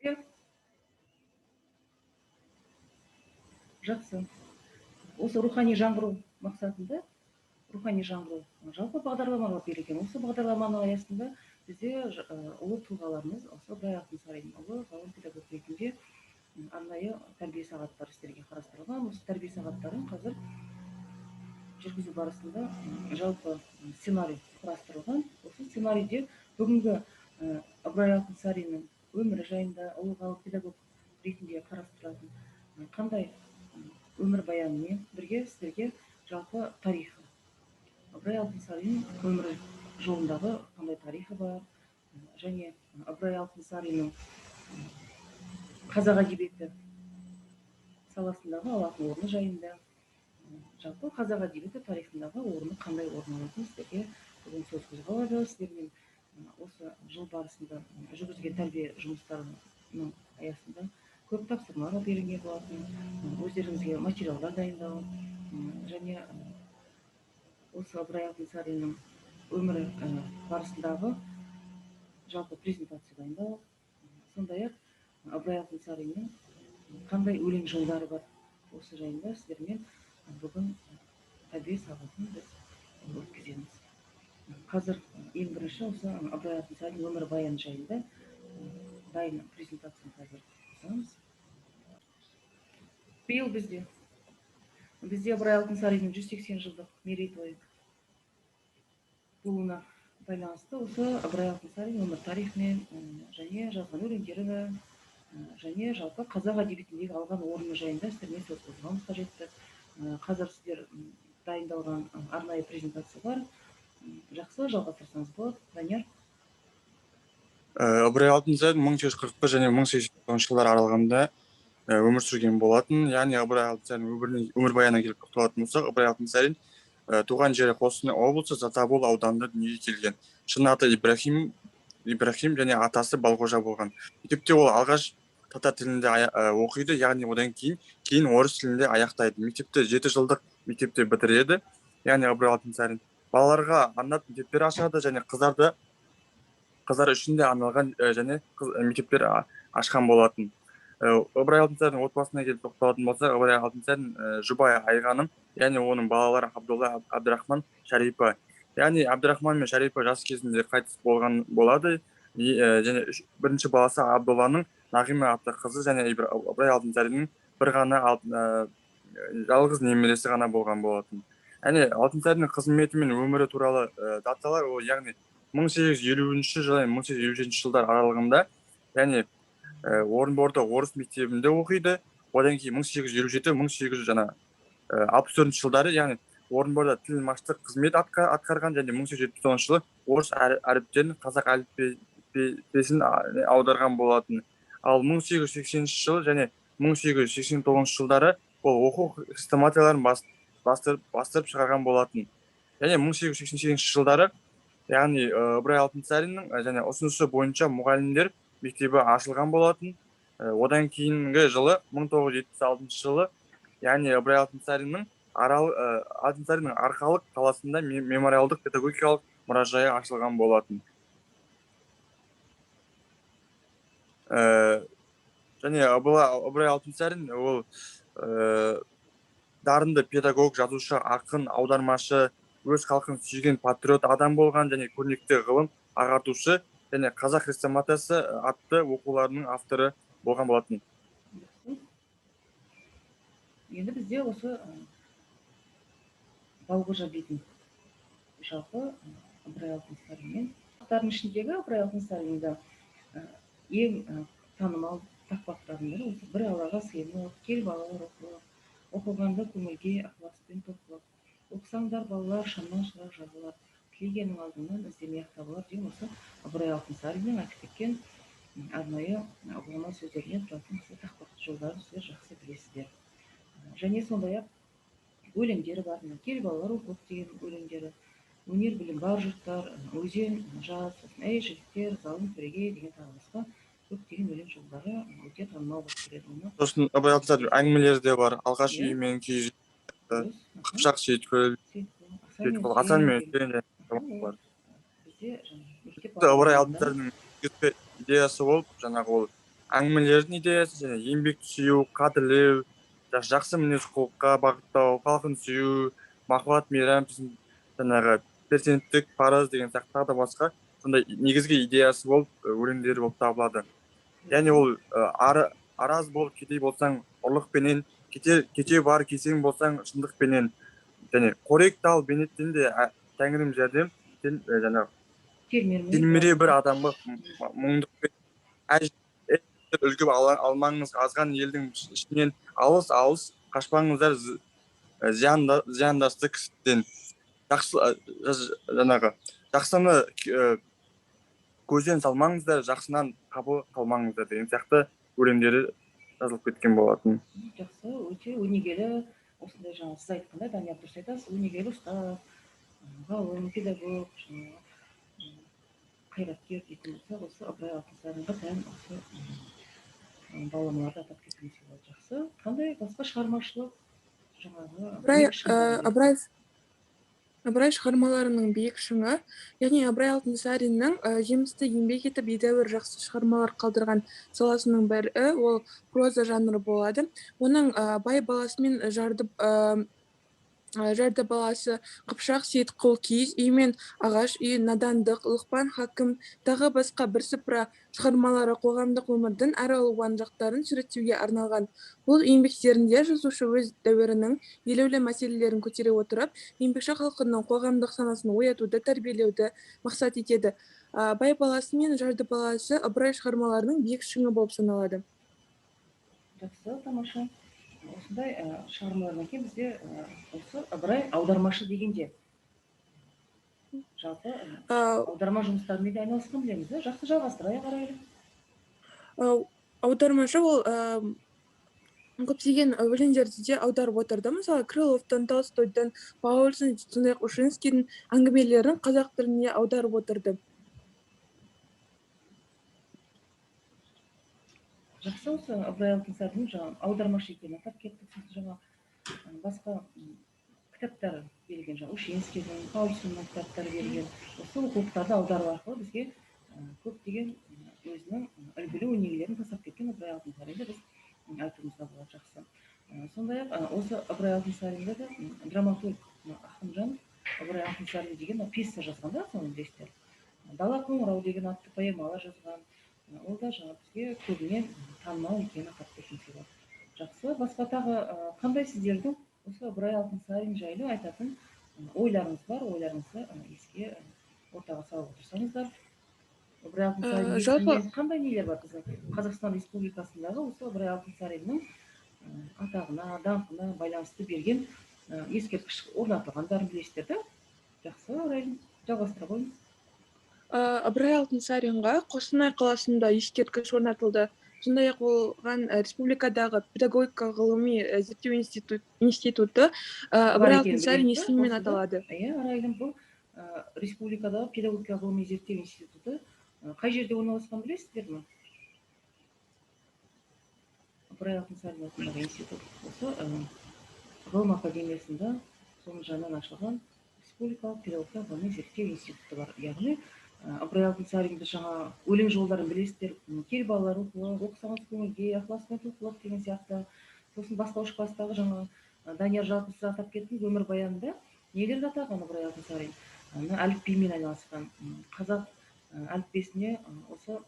Иә, жақсы. Осы рухани жаңғыру мақсатында рухани жаңғыру жалпы бағдарламалар берілген. Осы бағдарламаның аясында бізде ұлы тұлғаларымыз осы ыбырай алтынсарин ұлы ғалым педагог ретінде арнайы тәрбие сағаттары сіздерге қарастырылған. Осы тәрбие сағаттарын қазір жүргізу барысында жалпы сценарий құрастырылған. Осы сценарийде бүгінгі ыбырай алтынсариннің өмірі жайында ұлы ғалым педагог ретінде қарастырылатын қандай өмірбаянымен бірге сіздерге жалпы тарихы ыбырай алтынсариннің өмірі жолындағы қандай тарихы бар және ыбырай алтынсариннің қазақ әдебиеті саласындағы алатын орны жайында жалпы қазақ әдебиеті тарихындағы орны қандай орын алатынын сіздерге бүгін сөз қозғалады. Сіздермен осы жыл барысында жүргізген тәрбие жұмыстарының аясында көп тапсырмалар берілген болатын. Өздеріңізге материалдар дайындау және осы ыбырай алтынсариннің өмірі барысындағы жалпы презентация дайындау, сондай-ақ ыбырай алтынсариннің қандай өлең жолдары бар, осы жайында сіздермен бүгін тәрбие сағатын біз өткіземіз. Қазір ең бірінші осы ыбырай алтынсарин өмірбаяны жайында дайын презентацияны қазір жасаймыз. Биыл бізде ыбырай алтынсариннің 180 жылдық мерейтойы болуына байланысты осы ыбырай алтынсарин өмір тарихымен және жазған өлеңдері және жалпы қазақ әдебиетіндегі алған орны жайында сіздермен сөз қозғауымыз қажетті. Қазір сіздер дайындалған арнайы презентация бар. Жақсы, жалғастырсаңыз болады. Данияр. Ыбырай алтынсарин 1941 және 1980 жылдар аралығында өмір сүрген болатын. Яғни Ыбырай алтынсарин өмірбаянына келіп тоқталатын болсақ, Ыбырай алтынсарин туған жері Қостанай облысы Затобол ауданында дүниеге келген. Шын аты Ибрахим және атасы Балғожа болған. Мектепте ол алғаш татар тілінде оқиды, яғни одан кейін орыс тілінде аяқтайды. Мектепте 7 жылдық мектепте бітіреді. Яғни Ыбырай алтынсарин балаларға арнап мектептер ашады және қыздар үшін де арналған және мектептер ашқан болатын. Ыбырай алтынсарин отбасына келіп тоқталатын болса, Ыбырай алтынсарин жұбайы Айғаным, яғни оның балалары Абдулла, Абдрахман, Шарипа. Яғни Абдрахман мен Шарипа жас кезінде қайтыс болған болады. Және бірінші баласы Абдулланың Нағима атты қызы және Ыбырай алтынсариннің бір ғана жалғыз немересі ғана болған болатын. Яғни алтынсариннің қызметі мен өмірі туралы даталар, ол яғни 1850 жылы 1857 жылдар аралығында, яғни Орынборда орыс мектебінде оқиды. Одан кейін 1857-1864 жылдары, яғни Орынборда тілмаштық қызмет атқарған және 1879 жылы орыс әріптерін қазақ әліппесін аударған болатын. Ал 1880 жылы және 1889 жылдары ол оқу хрестоматияларын бастырып шығарған болатын. Және 1888 жылдары, яғни Ыбырай алтынсариннің және ұсынысы бойынша мұғалімдер мектебі ашылған болатын. Одан кейінгі жылы 1976 жылы, яғни Ыбырай алтынсариннің Арқалық қаласында мемориалдық педагогикалық мұражайы ашылған болатын. Және Ыбырай алтынсарин ол дарынды педагог, жазушы, ақын, аудармашы, өз халқын сүйген патриот адам болған және көрнекті ғылым ағартушы және қазақ хрестоматиясы атты оқуларының авторы болған болатын. Енді бізде осы Балғожа бидің жалпы Ыбырай алтынсариннен аттардың ішіндегі Ыбырай алтынсаринда ең танымал тақпақтардың бірі осы бір аллаға сыйынып, кел балалар оқығанды көңілге ықыласпен тоқылып, оқысаңдар балалар шамнан шырақ жағылар, тілегеннің алдынан іздемей ақ табылар деген осы Ыбырай алтынсариннің айтып кеткен арнайы ғұлама сөздерінен тұратын осы тақпақ жолдарын сіздер жақсы білесіздер. Және сондай-ақ өлеңдері бар. Кел балалар оқып деген өлеңдері, өнер білім бар жұрттар, өзен жаз, әй жігіттер, залым төреге деген тағы басқа көптеген өлең жолдары өте танымал болып келеді. Сосын Ыбырай алтынсарин әңгімелері де бар. Алғаш үй мен күйіз, Қыпшақ Сейіткөл, Асан мен Өткен бар. Ыбырай алтынсариннің идеясы болып, жаңағы ол әңгімелердің идеясы және еңбекті сүю, қадірлеу, жақсы мінез құлыққа бағыттау, халқын сүю, махаббат, мейрам, жаңағы перзенттік, парыз деген сияқты тағы да басқа сондай негізгі идеясы болып өлеңдері болып табылады. Яғни ол араз болып кедей болсаң ұрлықпенен, кете бар кесең болсаң шындықпенен, және қорек тал бейнеттен де тәңірім жәрдем сен жаңағы телміре бір адамға мұңдықпен үлгі алмаңыз азған елдің ішінен алыс алыс қашпаңыздар зияндасты кісіден жаңағы жақсыны көзден салмаңыздар жақсынан қапы қалмаңыздар деген сияқты өлеңдері жазылып кеткен болатын. Жақсы, өте өнегелі, осындай жаңа сіз айтқандай, Данияр дұрыс айтасыз, өнегелі ұстаз, ғалым, педагог, қайраткер дейтін болсақ, осы Ыбырай Алтынсаринға тән осы баламаларды атап кеткіміз келеді. Жақсы, қандай басқа шығармашылық жаңағы Ыбырай шығармаларының биік шыңы, яғни Ыбырай Алтынсариннің жемісті еңбек етіп едәуір жақсы шығармалар қалдырған саласының бірі ол проза жанры болады. Оның бай баласы мен жарды баласы Қыпшақ Сейітқұл киіз үй мен ағаш үй, надандық, Лұқпан хакім тағы басқа бірсыпыра шығармалары қоғамдық өмірдің әр алуан жақтарын суреттеуге арналған. Бұл еңбектерінде жазушы өз дәуірінің елеулі мәселелерін көтере отырып, еңбекші халқының қоғамдық санасын оятуды, тәрбиелеуді мақсат етеді. Бай баласы мен жарды баласы Ыбырай шығармаларының биік шыңы болып саналады. Жақсы, тамаша. Осындай шығармалардан кейін бізде осы Ыбырай аудармашы дегенде жалпы аударма жұмыстарымен де айналысқан білеміз. Жақсы, жалғастырайық қарайлы. Аудармашы ол көптеген өлеңдерді де аударып отырды. Мысалы, Крыловтың, Толстойдың, Паульсон, сондай-ақ Ушинскийдің әңгімелерін қазақ тіліне аударып отырды. Жақсы, осы Ыбырай Алтынсариннің жаңа аудармашы екенін атап кеттік. Жаңа басқа кітаптар берілген, жаңа Ушинскийдің, Паульсонның кітаптары берілген. Осы оқулықтарды аудару арқылы бізге көптеген өзінің үлгілі өнегелерін тастап кеткен Ыбырай Алтынсаринді біз айтуымызға болады. Жақсы. Сондай-ақ осы Ыбырай Алтынсаринді де драматург Ахымжан Ыбырай Алтынсарин деген пьеса жазған да, соны білесіздер. Дала қоңырау деген атты поэмалар жазған. Ол да жаңа бізге көбіне танымал екені атап кеткіміз келеді. Жақсы, басқа тағы қандай сіздердің осы Ыбырай Алтынсарин жайлы айтатын ойларыңыз бар? Ойларыңызды еске ортаға салып отырсаңыздар. Ыбырай Алтынсарин қандай нелер бар біздің Қазақстан Республикасындағы осы Ыбырай Алтынсариннің атағына, даңқына байланысты берген ескерткіш орнатылғандарын білесіздер да? Жақсы, Арайлым, жалғастыра қойыңыз. Ыбырай Алтынсаринға Қостанай қаласында ескерткіш орнатылды. Сондай-ақ оған республикадағы педагогика ғылыми зерттеу институты Ыбырай Алтынсарин есімімен аталады. Арайлым, бұл республикадағы педагогика ғылыми зерттеу институты қай жерде орналасқан білесіздер ме? Ыбырай Алтынсарин атындағы институт осы ғылым академиясында соның жанынан ашылған республикалық педагогика ғылыми зерттеу институты бар. Яғни Ыбырай Алтынсаринді жаңа өлең жолдарын білесіздер. Кел балалар оқысаңыз көңілге, ықыласпен тоқылып деген сияқты. Сосын бастауыш кластағы жаңа Данияр жалпысы атап кеттіңіз, өмірбаянында нелерді атаған Ыбырай Алтынсарин? Әліпбимен айналысқан. Қазақ әліппесіне осы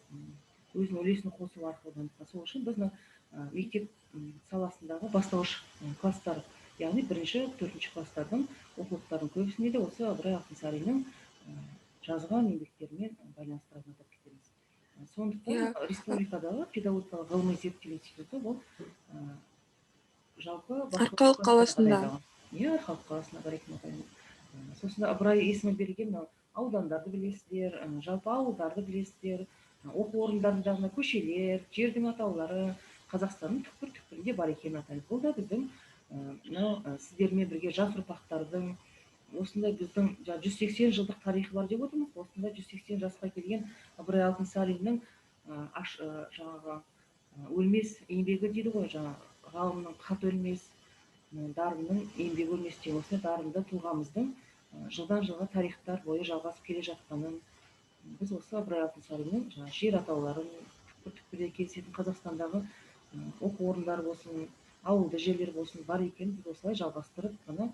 өзінің үлесін қосу арқылы дамытқан. Сол үшін біз мектеп саласындағы бастауыш класстар, яғни 1-4 класстардың оқулықтардың көбісінде де осы Ыбырай Алтынсариннің жазған еңбектерімен байланыстыратын атап кетеміз. Сондықтан республикадағы педагогикалық ғылыми зерттеу институты бұл жалпы Арқалық қаласында. Арқалық қаласында бар екен. Сосын Ыбырай есімі берілген аудандарды білесіздер, жалпы ауылдарды білесіздер, оқу орындарының жағына көшелер, жердің атаулары Қазақстанның түкпір-түкпірінде бар екенін атайды. Бұл да біздің сіздермен бірге жас ұрпақтардың осындай біздің 180 жылдық тарихы бар деп отырмыз. Осындай 180 жасқа келген Ыбырай Алтынсариннің жаңағы өлмес еңбегі дейді ғой, жаңағы ғалымның хат өлмес, дарынның еңбегі өлмес деген осы дарынды тұлғамыздың жылдан жылға тарихтар бойы жалғасып келе жатқанын, біз осы Ыбырай Алтынсариннің жер атауларын, түрде кездесетін Қазақстандағы оқу орындары болсын, ауылды жерлер болсын бар екенін біз осылай жалғастырып қана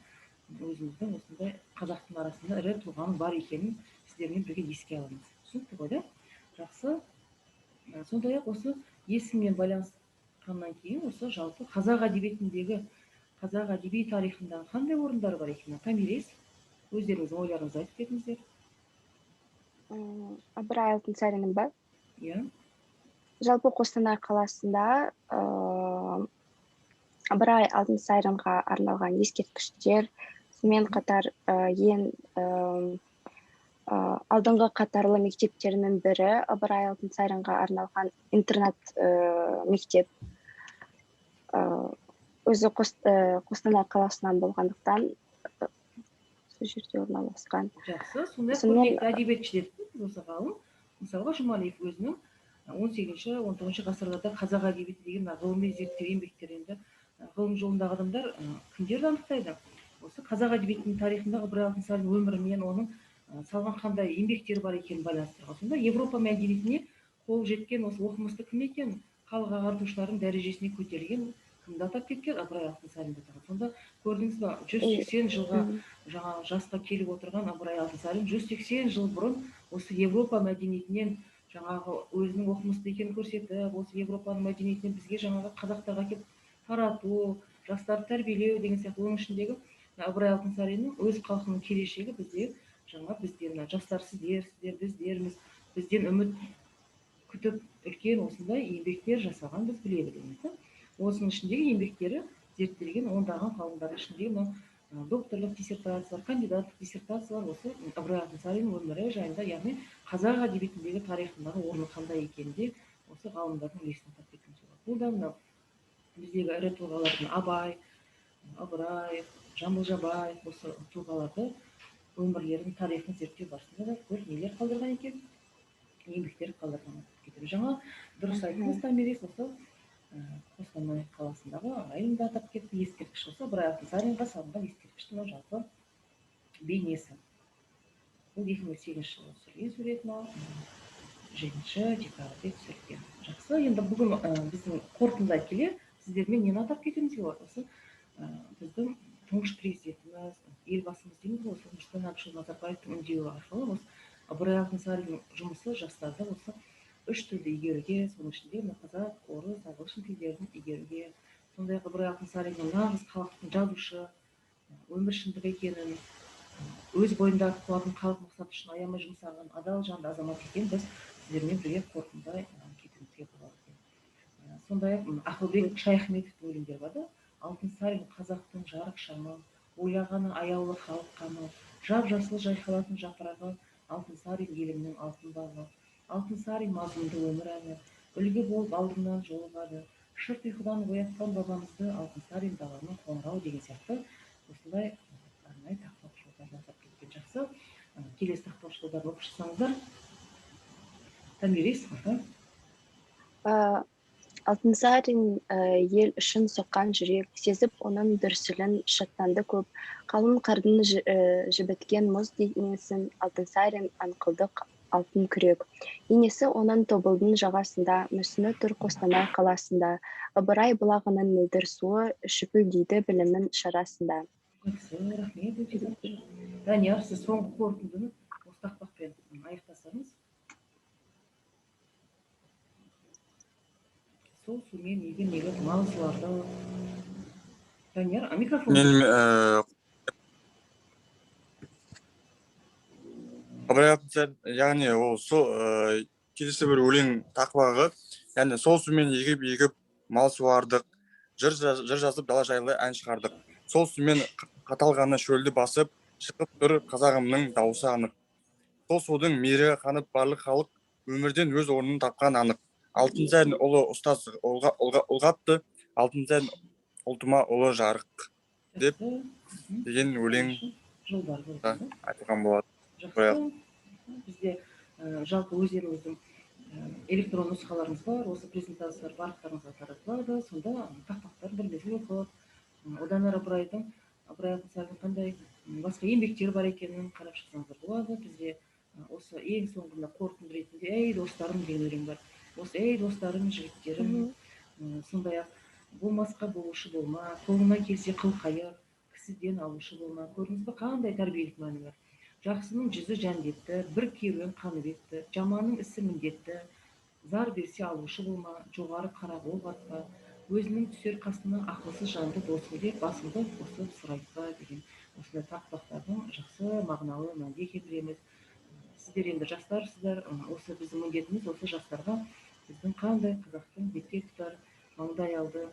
өзіміздің осындай қазақтың арасында ірі тұлғаның бар екенін сіздермен бірге еске аламыз. Түсінікті ғой, да? Жақсы. Сондай-ақ осы есіммен байланысқаннан кейін осы жалпы қазақ әдебиетіндегі, қазақ әдеби тарихындағы қандай орындары бар екен? Томирис, өздеріңіздің ойларыңызды айтып кетіңіздер. Ыбырай Алтынсариннің ба? Иә. Жалпы Қостанай қаласында Ыбырай Алтынсаринға арналған ескерткіштер, сонымен қатар ең алдыңғы қатарлы мектептерінің бірі Ыбырай Алтынсаринға арналған интернат мектеп. Өзі Қостанай қаласынан болғандықтан сол жерде орналасқан. Жақсы, сондай көрнекті әдебиетшілер осы ғалым, мысалға Жұмалиев өзінің 18-19 ғасырларда қазақ әдебиеті деген ғылыми зерттеу еңбектерінде ғылым жолындағы адамдар кімдерді анықтайды? Осы қазақ әдебиетінің тарихында Ыбырай Алтынсарин өмірімен оның салған қандай еңбектері бар екенін байланыстырған. Сонда Европа мәдениетіне қол жеткен осы оқымысты кім екен? Халық ағартушылардың дәрежесіне көтерілген кімді атап кеткен? Ыбырай Алтынсаринді атаған. Сонда көрдіңіз ба, 180 жылға жаңа жасқа келіп отырған Ыбырай Алтынсарин 180 жыл бұрын осы Европа мәдениетінен жаңағы өзінің оқымысты екенін көрсетіп, осы Европаның мәдениетінен бізге жаңағы қазақтарға келіп тарату, жастарды тәрбиелеу деген сияқты. Оның ішіндегі Ыбырай Алтынсариннің өз халқының келешегі бізде жаңа бізден жастар біздерміз, бізден үміт күтіп үлкен осындай еңбектер жасаған біз біле білеміз. Осының ішіндегі еңбектері зерттелген ондаған ғалымдар ішіндегі докторлық диссертациялар, кандидаттық диссертациялар осы Ыбырай Алтынсариннің өмірі жайында, яғни қазақ әдебиетіндегі тарихындағы орны қандай екенде осы ғалымдардың үлесін атап кеткім келеді. Бұл да мынау біздегі ірі тұлғалардың Абай, Ыбырай, Жамбыл Жабаев осы тұлғаларды өмірлерін, тарихын зерттеу барысында да көп нелер қалдырған екен, еңбектер қалдырған екен. Жаңа дұрыс айттыңыз, Томирис осы Қостанай қаласындағы ағайын атап кетті, ескерткіш осы Ыбырай Алтынсаринға салынған ескерткіштің жалпы бейнесі. Бұл 2008 жылы түсірілген сурет, 7 декабрьде түсірілген. Жақсы, енді бүгін біздің қорытындылай келе сіздермен нені атап кетеміз болады? Осы біздің тұңғыш президентіміз, елбасымыз дейміз ғой, Нұрсұлтан Әбішұлы Назарбаевтың үндеуі арқылы осы Ыбырай Алтынсариннің жұмысы жастарды осы 3 тілді игеруге, соның ішінде қазақ, орыс, ағылшын тілдерін игеруге, сондай-ақ Ыбырай Алтынсариннің нағыз халықтың жазушы, өмір шындығы екенін, өз бойындағы қуатын халық мақсаты үшін аямай жұмсаған адал жанды азамат екенін біз сіздермен бірге қорытындылай кетуімізге болады. Сондай-ақ Ақылбек Шаяхметовтің өлеңдері бар да, Алтынсарин қазақтың жарық шамы, ойлағаны аяулы халық қамы, жап-жасыл жайқалатын жапырағы, Алтынсарин елімнің алтын бағы, Алтынсарин мазмұнды өмір әні, үлгі болып алдымнан жолығады, шырт ұйқыдан оятқан бабамызды Алтынсарин даланың қоңырау деген сияқты осындай арнайы тақталық жолдарын атап кеткен. Жақсы, келесі тақталық жолдарын оқып шықсаңыздар. Томирис, Алтынсарин ел үшін соққан жүрек, сезіп оның дүрсілін шаттанды көп. Қалың қардың жібіткен мұз денесін Алтынсарин аңқылдық алтын күрек. Енесі оның тобылдың жағасында, мүсіні тұр Қостанай қаласында. Ыбырай бұлағының мөлдір суы шүпілдейді білімнің шарасында. Рахмет. Данияр, сіз соңғы қорытындыны осы тақпақпен аяқтасаңыз. Сол сумен егін мал суарды. Данияр, микрофон. Ыбырай Алтынсарин, яғни ол сол келесі бір өлең тақпағы, яғни сол сумен егіп мал суардық, жыр жазып дала жайлы ән шығардық. Сол сумен қаталғаны шөлді басып, шығып тұр қазағымның дауысы анық. Сол судың мейірі қанып барлық халық, өмірден өз орнын тапқан анық. Алтынсарин ұлы ұстаз ұлғапты, Алтынсарин ұлтыма ұлы жарық деп деген өлең айтылған болады. Жақсы, бізде жалпы өздеріңіздің электрон нұсқаларыңыз бар, осы презентациялар барлықтарыңызға таратылады, сонда тақпақтар бірмезгіл оқылып, одан әрі Ыбырай Алтынсариннің қандай басқа еңбектері бар екенін қарап шықсаңыздар болады. Бізде осы ең соңғында қорытынды ретінде «Ей достарым» деген өлең бар. осы ей достарым, жігіттерім, сондай ақ болмасқа болушы болма, қолыңнан келсе қыл қайыр, кісіден алушы болма. Көрдіңіз бе қандай тәрбиелік мәні бар. Жақсының жүзі жәндетті, бір керуен қанып етті, жаманның ісі міндетті, зар берсе алушы болма, жоғары қарап ол батпа, өзінің түсер қасына ақылсыз жанды досым деп басыңды қосып сұрайтпа деген осындай тақпақтардың жақсы мағыналы мәнге келтіреміз. Сіздер енді жастарсыздар, осы біздің міндетіміз осы жастарға біздің қандай қазақтың бетке тұтар маңдай алды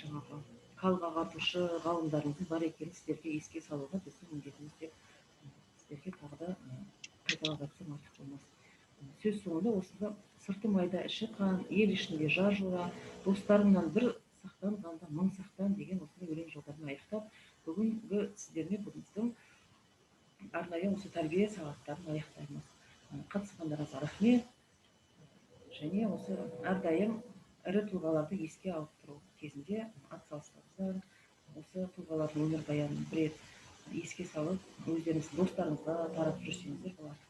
жаңағы халық ағартушы ғалымдарымыздың бар екенін сіздерге еске салуға біздің міндетіміз деп сіздерге тағы да қайталап айтсам артық болмас. Сөз соңында осында сырты майда іші қан, ел ішінде жар жора, достарыңнан бір сақтанғанда мың сақтан деген осындай өлең жолдарын аяқтап, бүгінгі сіздермен бүгінгі арнайы осы тәрбие сағаттарын аяқтаймыз. Қатысқандарыңызға рахмет. Және осы әрдайым ірі тұлғаларды еске алып тұру кезінде атсалыстарыңыздар, осы тұлғалардың өмірбаянын бір рет еске салып, өздеріңіздің достарыңызға таратып жүрсеңіздер болады.